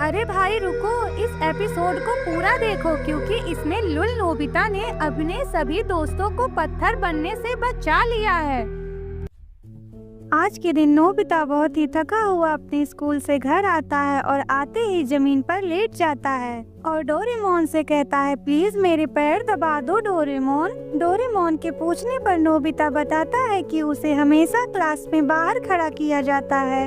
अरे भाई रुको, इस एपिसोड को पूरा देखो क्योंकि इसमें लुल नोबिता ने अपने सभी दोस्तों को पत्थर बनने से बचा लिया है। आज के दिन नोबिता बहुत ही थका हुआ अपने स्कूल से घर आता है और आते ही जमीन पर लेट जाता है और डोरेमोन से कहता है प्लीज मेरे पैर दबा दो डोरेमोन। डोरेमोन के पूछने पर नोबिता बताता है कि उसे हमेशा क्लास में बाहर खड़ा किया जाता है,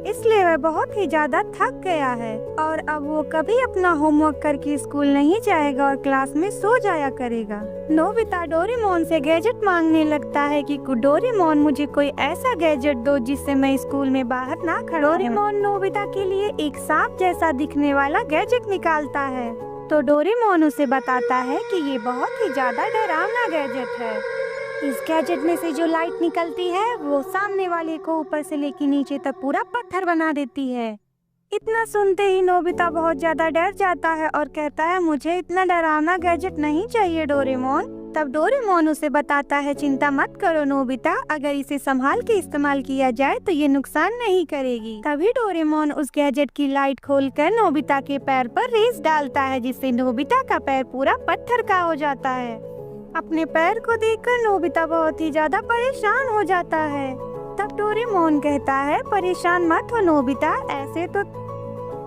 इसलिए वह बहुत ही ज्यादा थक गया है और अब वो कभी अपना होमवर्क करके स्कूल नहीं जाएगा और क्लास में सो जाया करेगा। नोबिता डोरेमोन से गैजेट मांगने लगता है कि डोरेमोन मुझे कोई ऐसा गैजेट दो जिससे मैं स्कूल में बाहर ना खड़ा। डोरेमोन नोबिता के लिए एक सांप जैसा दिखने वाला गैजेट निकालता है तो डोरेमोन उसे बताता है कि ये बहुत ही ज्यादा डरावना गैजेट है। इस गैजेट में से जो लाइट निकलती है वो सामने वाले को ऊपर से लेकर नीचे तक पूरा पत्थर बना देती है। इतना सुनते ही नोबिता बहुत ज्यादा डर जाता है और कहता है मुझे इतना डरावना गैजेट नहीं चाहिए डोरेमोन। तब डोरेमोन उसे बताता है चिंता मत करो नोबिता, अगर इसे संभाल के इस्तेमाल किया जाए तो ये नुकसान नहीं करेगी। तभी डोरेमोन उस गैजेट की लाइट खोलकर नोबिता के पैर पर रेस डालता है जिससे नोबिता का पैर पूरा पत्थर का हो जाता है। अपने पैर को देखकर नोबिता बहुत ही ज्यादा परेशान हो जाता है। तब डोरेमोन कहता है परेशान मत हो नोबिता, ऐसे तो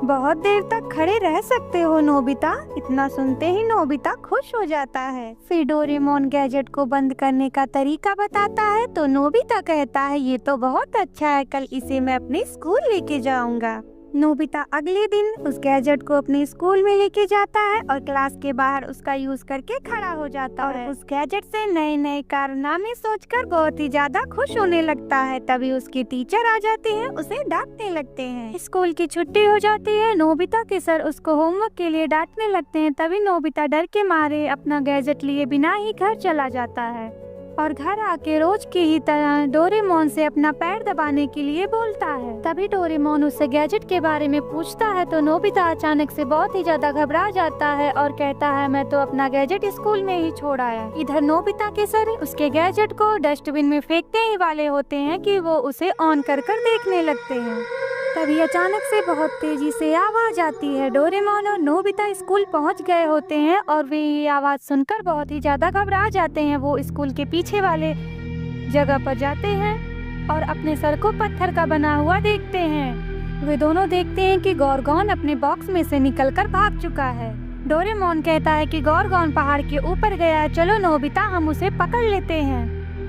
बहुत देर तक खड़े रह सकते हो नोबिता। इतना सुनते ही नोबिता खुश हो जाता है। फिर डोरेमोन गैजेट को बंद करने का तरीका बताता है तो नोबिता कहता है ये तो बहुत अच्छा है, कल इसे मैं अपने स्कूल लेके जाऊंगा। नोबिता अगले दिन उस गैजेट को अपने स्कूल में लेके जाता है और क्लास के बाहर उसका यूज करके खड़ा हो जाता है। उस गैजेट से नए नए कारनामे सोचकर बहुत ही ज्यादा खुश होने लगता है। तभी उसके टीचर आ जाते हैं, उसे डांटने लगते हैं। स्कूल की छुट्टी हो जाती है, नोबिता के सर उसको होमवर्क के लिए डांटने लगते हैं। तभी नोबिता डर के मारे अपना गैजेट लिए बिना ही घर चला जाता है और घर आके रोज की ही तरह डोरेमोन से अपना पैर दबाने के लिए बोलता है। तभी डोरेमोन उससे गैजेट के बारे में पूछता है तो नोबिता अचानक से बहुत ही ज्यादा घबरा जाता है और कहता है मैं तो अपना गैजेट स्कूल में ही छोड़ आया। इधर नोबिता के सर उसके गैजेट को डस्टबिन में फेंकने ही वाले होते हैं कि वो उसे ऑन कर देखने लगते हैं। तभी अचानक से बहुत तेजी से आवाज आती है। डोरेमोन और नोबिता स्कूल पहुंच गए होते हैं और वे ये आवाज सुनकर बहुत ही ज्यादा घबरा जाते हैं। वो स्कूल के पीछे वाले जगह पर जाते हैं और अपने सर को पत्थर का बना हुआ देखते हैं। वे दोनों देखते हैं कि गोरगोन अपने बॉक्स में से निकलकर भाग चुका है। डोरेमोन कहता है कि गोरगोन पहाड़ के ऊपर गया है, चलो नोबिता हम उसे पकड़ लेते हैं।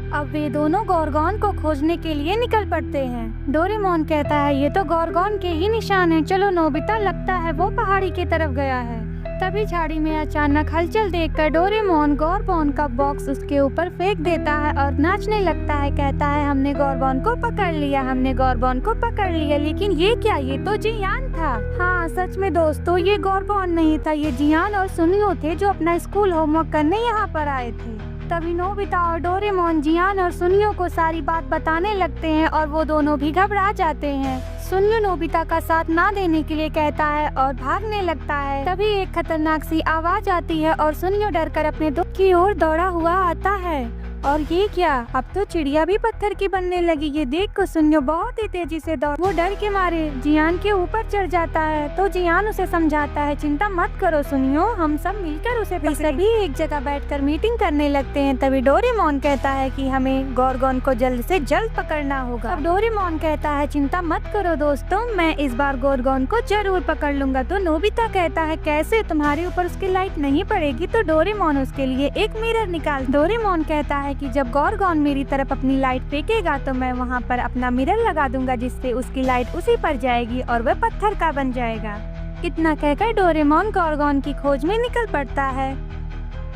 अब वे दोनों गोरगोन को खोजने के लिए निकल पड़ते हैं। डोरेमोन कहता है ये तो गोरगोन के ही निशान हैं, चलो नोबिता लगता है वो पहाड़ी की तरफ गया है। तभी झाड़ी में अचानक हलचल देखकर डोरेमोन गोरगोन का बॉक्स उसके ऊपर फेंक देता है और नाचने लगता है। कहता है हमने गोरगोन को पकड़ लिया, हमने गोरगोन को पकड़ लिया। लेकिन ये क्या, ये तो जियान था। हाँ सच में दोस्तों, ये गोरगोन नहीं था, ये जियान और सुनियो थे जो अपना स्कूल होमवर्क करने यहाँ पर आए थे। तभी नोबिता और डोरेमोन जियान और सुनियो को सारी बात बताने लगते हैं और वो दोनों भी घबरा जाते हैं। सुनियो नोबिता का साथ ना देने के लिए कहता है और भागने लगता है। तभी एक खतरनाक सी आवाज आती है और सुनियो डरकर अपने दुख की ओर दौड़ा हुआ आता है। और ये क्या, अब तो चिड़िया भी पत्थर की बनने लगी। ये देख कर सुनियो बहुत ही तेजी से वो डर के मारे जियान के ऊपर चढ़ जाता है। तो जियान उसे समझाता है चिंता मत करो सुनियो, हम सब मिलकर उसे सभी एक जगह बैठकर मीटिंग करने लगते हैं। तभी डोरेमोन कहता है कि हमें गोरगोन को जल्द से जल्द पकड़ना होगा। अब डोरेमोन कहता है चिंता मत करो दोस्तों, मैं इस बार गोरगोन को जरूर पकड़ लूंगा। तो नोबिता कहता है कैसे, तुम्हारे ऊपर उसकी लाइट नहीं पड़ेगी। तो डोरेमोन उसके लिए एक मिरर निकाल। डोरेमोन कहता है कि जब गोरगोन मेरी तरफ अपनी लाइट फेंकेगा तो मैं वहाँ पर अपना मिरर लगा दूंगा जिससे उसकी लाइट उसी पर जाएगी और वह पत्थर का बन जाएगा। इतना कहकर डोरेमोन गोरगोन की खोज में निकल पड़ता है।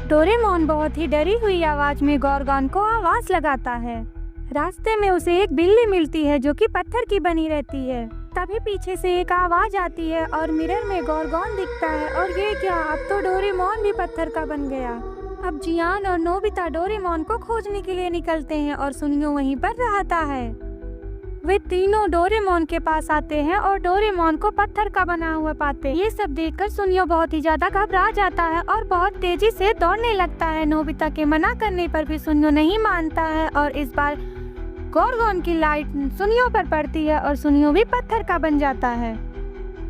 डोरेमोन बहुत ही डरी हुई आवाज में गोरगोन को आवाज लगाता है। रास्ते में उसे एक बिल्ली मिलती है जो कि पत्थर की बनी रहती है। तभी पीछे से एक आवाज आती है और मिरर में गोरगोन दिखता है। और ये क्या, अब तो डोरेमोन भी पत्थर का बन गया। अब जियान और नोबिता डोरेमोन को खोजने के लिए निकलते हैं और सुनियो वहीं पर रहता है। वे तीनों डोरेमोन के पास आते हैं और डोरेमोन को पत्थर का बना हुआ पाते हैं। ये सब देखकर सुनियो बहुत ही ज्यादा घबरा जाता है और बहुत तेजी से दौड़ने लगता है। नोबिता के मना करने पर भी सुनियो नहीं मानता है और इस बार गोरगोन की लाइट सुनियो पर पड़ती है और सुनियो भी पत्थर का बन जाता है।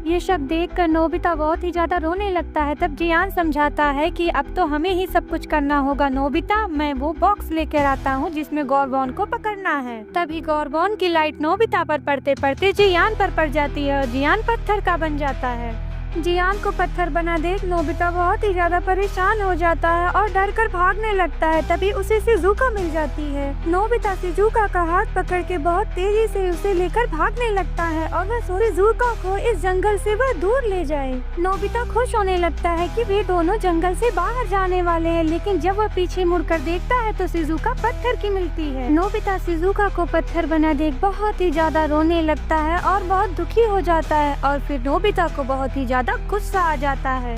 ये सब देखकर नोबिता बहुत ही ज्यादा रोने लगता है। तब जियान समझाता है कि अब तो हमें ही सब कुछ करना होगा नोबिता, मैं वो बॉक्स लेकर आता हूँ जिसमें गोरगोन को पकड़ना है। तभी गोरगोन की लाइट नोबिता पर पड़ते पड़ते जियान पर पड़ जाती है और जियान पत्थर का बन जाता है। जियान को पत्थर बना देख नोबिता बहुत ही ज्यादा परेशान हो जाता है और डर कर भागने लगता है। तभी उसे शिजुका मिल जाती है। नोबिता शिजुका का हाथ पकड़ के बहुत तेजी से उसे लेकर भागने लगता है और वह शिजुका को इस जंगल से वह दूर ले जाए। नोबिता खुश होने लगता है कि वे दोनों जंगल से बाहर जाने वाले हैं, लेकिन जब वह पीछे मुड़कर देखता है तो शिजुका पत्थर की मिलती है। नोबिता शिजुका को पत्थर बना देख बहुत ही ज्यादा रोने लगता है और बहुत दुखी हो जाता है और फिर नोबिता को बहुत ही गुस्सा आ जाता है।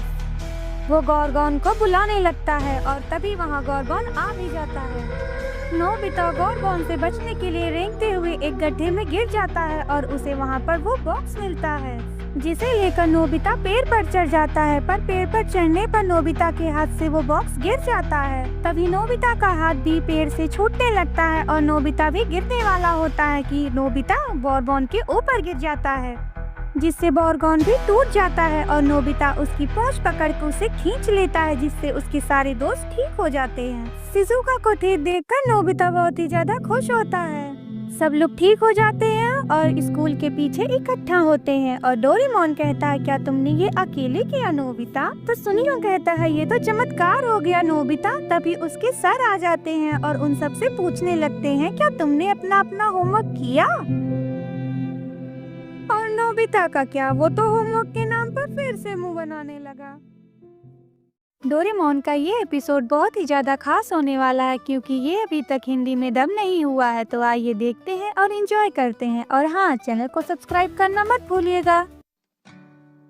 वो गोरगोन को बुलाने लगता है और तभी वहाँ गोरगोन आ भी जाता है। नोबिता गोरगोन से बचने के लिए रेंगते हुए एक गड्ढे में गिर जाता है और उसे वहाँ पर वो बॉक्स मिलता है, जिसे लेकर नोबिता पेड़ पर चढ़ जाता है। पर पेड़ पर चढ़ने पर नोबिता के हाथ से वो बॉक्स गिर जाता है। तभी नोबिता का हाथ भी पेड़ से छूटने लगता है और नोबिता भी गिरने वाला होता है कि नोबिता गोरगोन के ऊपर गिर जाता है, जिससे गोरगोन भी टूट जाता है और नोबिता उसकी पूंछ पकड़कर उसे खींच लेता है, जिससे उसके सारे दोस्त ठीक हो जाते हैं। शिजुका को ठीक देखकर नोबिता बहुत ही ज्यादा खुश होता है। सब लोग ठीक हो जाते हैं और स्कूल के पीछे इकट्ठा होते हैं और डोरेमोन कहता है, क्या तुमने ये अकेले किया नोबिता? तो सुनियो कहता है, ये तो चमत्कार हो गया नोबिता। तभी उसके सर आ जाते हैं और उन सब से पूछने लगते हैं, क्या तुमने अपना होमवर्क किया? और नोबिता का क्या, वो तो होमवर्क के नाम पर फिर से मुंह बनाने लगा। डोरेमोन का ये एपिसोड बहुत ही ज्यादा खास होने वाला है क्योंकि ये अभी तक हिंदी में डब नहीं हुआ है। तो आइए देखते हैं और एंजॉय करते हैं। और हाँ, चैनल को सब्सक्राइब करना मत भूलिएगा।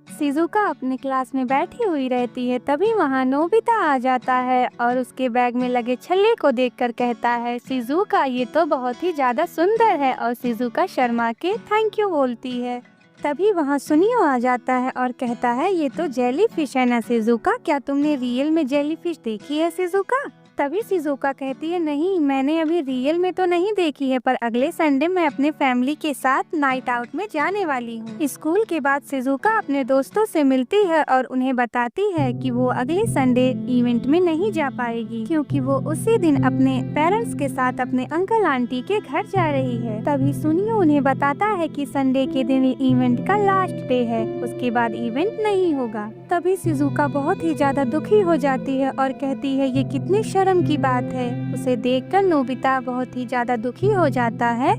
शिजुका अपने क्लास में बैठी हुई रहती है, तभी वहाँ नोबिता आ जाता है और उसके बैग में लगे छल्ले को देखकर कहता है, शिजुका ये तो बहुत ही ज्यादा सुंदर है। और शिजुका शर्मा के थैंक यू बोलती है। तभी वहाँ सुनियो आ जाता है और कहता है, ये तो जेली फिश है ना शिजुका, क्या तुमने रियल में जेली फिश देखी है शिजुका? तभी शिजुका कहती है, नहीं मैंने अभी रियल में तो नहीं देखी है, पर अगले संडे मैं अपने फैमिली के साथ नाइट आउट में जाने वाली हूँ। स्कूल के बाद शिजुका अपने दोस्तों से मिलती है और उन्हें बताती है कि वो अगले संडे इवेंट में नहीं जा पाएगी क्योंकि वो उसी दिन अपने पेरेंट्स के साथ अपने अंकल आंटी के घर जा रही है। तभी सुनियो उन्हें बताता है कि संडे के दिन इवेंट का लास्ट डे है, उसके बाद इवेंट नहीं होगा। तभी शिजुका बहुत ही ज्यादा दुखी हो जाती है और कहती है, ये कितनी शर्म की बात है। उसे देखकर नोबिता बहुत ही ज्यादा दुखी हो जाता है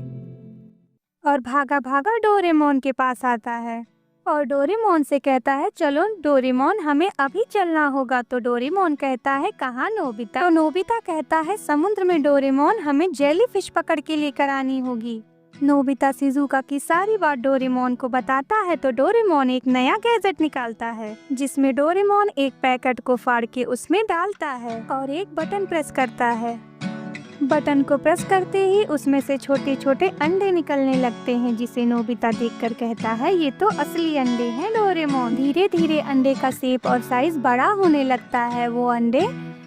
और भागा भागा डोरेमोन के पास आता है और डोरेमोन से कहता है, चलो डोरेमोन हमें अभी चलना होगा। तो डोरेमोन कहता है, कहाँ नोबिता? तो नोबिता कहता है, समुद्र में डोरेमोन, हमें जेली फिश पकड़ के लेकर आनी होगी। नोबिता शिजुका की सारी बात डोरेमोन को बताता है तो डोरेमोन एक नया गैजेट निकालता है जिसमें डोरेमोन एक पैकेट को फाड़ के उसमें डालता है और एक बटन प्रेस करता है। बटन को प्रेस करते ही उसमें से छोटे छोटे अंडे निकलने लगते हैं, जिसे नोबिता देखकर कहता है, ये तो असली अंडे हैं डोरेमोन। धीरे धीरे अंडे का शेप और साइज बड़ा होने लगता है। वो अंडे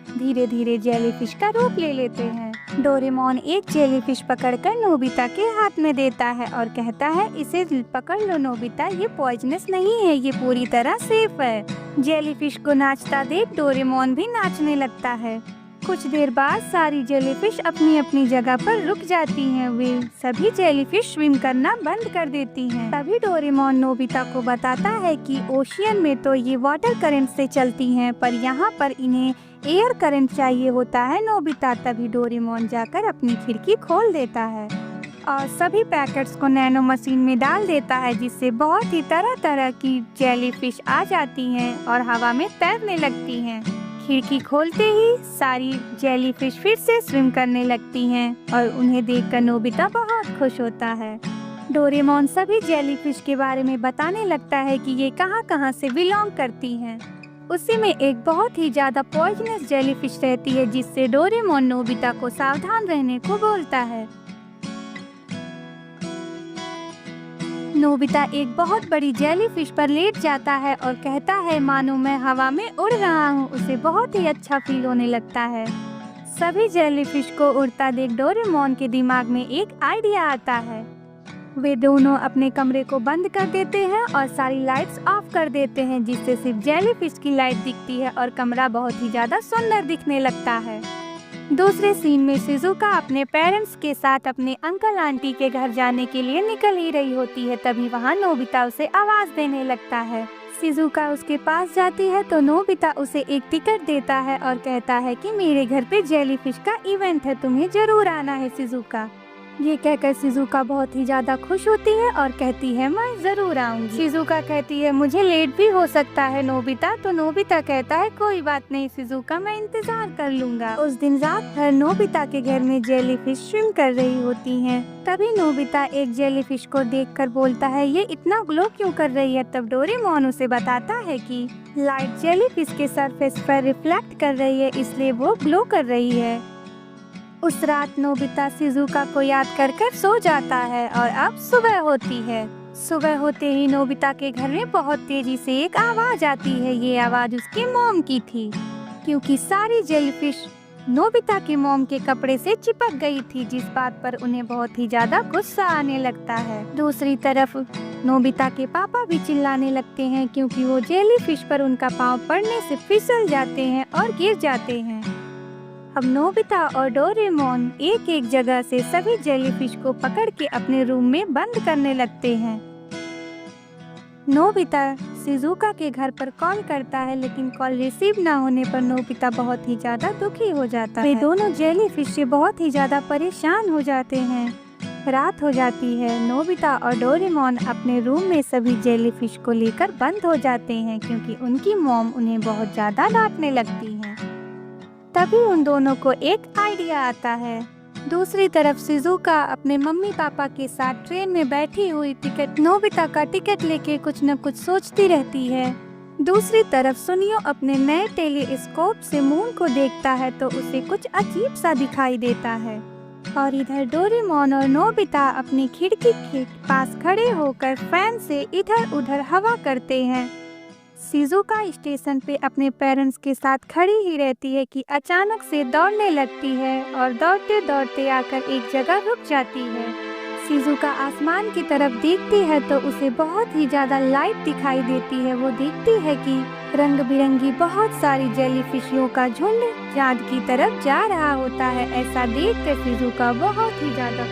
धीरे धीरे जेलीफिश का रूप ले लेते हैं। डोरेमोन एक जेलीफिश पकड़कर नोबिता के हाथ में देता है और कहता है, इसे पकड़ लो नोबिता, ये पॉइजनस नहीं है, ये पूरी तरह सेफ है। जेलीफिश को नाचता देख डोरेमोन भी नाचने लगता है। कुछ देर बाद सारी जेलीफिश अपनी अपनी जगह पर रुक जाती हैं। वे सभी जेलीफिश स्विम करना बंद कर देती हैं। तभी डोरेमोन नोबिता को बताता है कि ओशियन में तो ये वाटर करंट से चलती हैं, पर यहाँ पर इन्हें एयर करंट चाहिए होता है नोबिता। तभी डोरेमोन जाकर अपनी खिड़की खोल देता है और सभी पैकेट्स को नैनो मशीन में डाल देता है, जिससे बहुत ही तरह तरह की जेलीफिश आ जाती हैं और हवा में तैरने लगती हैं। खिड़की खोलते ही सारी जेलीफिश फिर से स्विम करने लगती हैं और उन्हें देखकर नोबिता बहुत खुश होता है। डोरेमोन सभी जेलीफिश के बारे में बताने लगता है कि ये कहाँ कहाँ से बिलोंग करती हैं। उसी में एक बहुत ही ज्यादा पॉइजनस जेलीफिश रहती है, जिससे डोरेमोन नोबिता को सावधान रहने को बोलता है। नोबिता एक बहुत बड़ी जेलीफिश पर लेट जाता है और कहता है, मानो मैं हवा में उड़ रहा हूँ। उसे बहुत ही अच्छा फील होने लगता है। सभी जेलीफिश को उड़ता देख डोरेमोन के दिमाग में एक आइडिया आता है। वे दोनों अपने कमरे को बंद कर देते हैं और सारी लाइट्स ऑफ कर देते हैं, जिससे सिर्फ जेलीफिश की लाइट दिखती है और कमरा बहुत ही ज्यादा सुंदर दिखने लगता है। दूसरे सीन में शिजुका अपने पेरेंट्स के साथ अपने अंकल आंटी के घर जाने के लिए निकल ही रही होती है। तभी वहाँ नोबिता उसे आवाज देने लगता है। शिजुका उसके पास जाती है तो नोबिता उसे एक टिकट देता है और कहता है कि मेरे घर पे जेलीफिश का इवेंट है, तुम्हें जरूर आना है शिजुका। ये कहकर शिजुका बहुत ही ज्यादा खुश होती है और कहती है मैं जरूर आऊंगी। शिजुका कहती है मुझे लेट भी हो सकता है नोबिता। तो नोबिता कहता है कोई बात नहीं शिजुका, मैं इंतजार कर लूंगा। उस दिन रात भर नोबिता के घर में जेलीफिश स्विम कर रही होती हैं। तभी नोबिता एक जेलीफिश को देखकर बोलता है ये इतना ग्लो क्यों कर रही है। तब डोरेमोन उसे बताता है कि लाइट जेलीफिश के सरफेस पर रिफ्लेक्ट कर रही है, इसलिए वो ग्लो कर रही है। उस रात नोबिता शिजुका को याद कर सो जाता है और अब सुबह होती है। सुबह होते ही नोबिता के घर में बहुत तेजी से एक आवाज आती है। ये आवाज उसकी मॉम की थी, क्योंकि सारी जेलीफिश नोबिता के मॉम के कपड़े से चिपक गई थी, जिस बात पर उन्हें बहुत ही ज्यादा गुस्सा आने लगता है। दूसरी तरफ नोबिता के पापा भी चिल्लाने लगते हैं, क्योंकि वो जेलीफिश पर उनका पाँव पड़ने से फिसल जाते हैं और गिर जाते हैं। अब नोबिता और डोरेमोन एक एक जगह से सभी जेलीफिश को पकड़ के अपने रूम में बंद करने लगते हैं। नोबिता शिजुका के घर पर कॉल करता है, लेकिन कॉल रिसीव ना होने पर नोबिता बहुत ही ज्यादा दुखी हो जाता है। वे दोनों जेलीफिश से बहुत ही ज्यादा परेशान हो जाते हैं। रात हो जाती है। नोबिता और डोरेमोन अपने रूम में सभी जेलीफिश को लेकर बंद हो जाते हैं, क्योंकि उनकी मॉम उन्हें बहुत ज्यादा डांटने लगती है। तभी उन दोनों को एक आइडिया आता है। दूसरी तरफ शिजुका अपने मम्मी पापा के साथ ट्रेन में बैठी हुई नोबिता का टिकट लेके कुछ न कुछ सोचती रहती है। दूसरी तरफ सुनियो अपने नए टेलीस्कोप से मून को देखता है तो उसे कुछ अजीब सा दिखाई देता है। और इधर डोरेमोन और नोबिता अपनी खिड़की के पास खड़े होकर फैन से इधर उधर हवा करते हैं। शिजुका स्टेशन पे अपने पेरेंट्स के साथ खड़ी ही रहती है कि अचानक से दौड़ने लगती है और दौड़ते दौड़ते आकर एक जगह रुक जाती है। शिजुका आसमान की तरफ देखती है तो उसे बहुत ही ज्यादा लाइट दिखाई देती है। वो देखती है कि रंग बिरंगी बहुत सारी जेलीफिशियों का झुंड चांद की तरफ जा रहा होता है। ऐसा देखकर शिजुका बहुत ही ज्यादा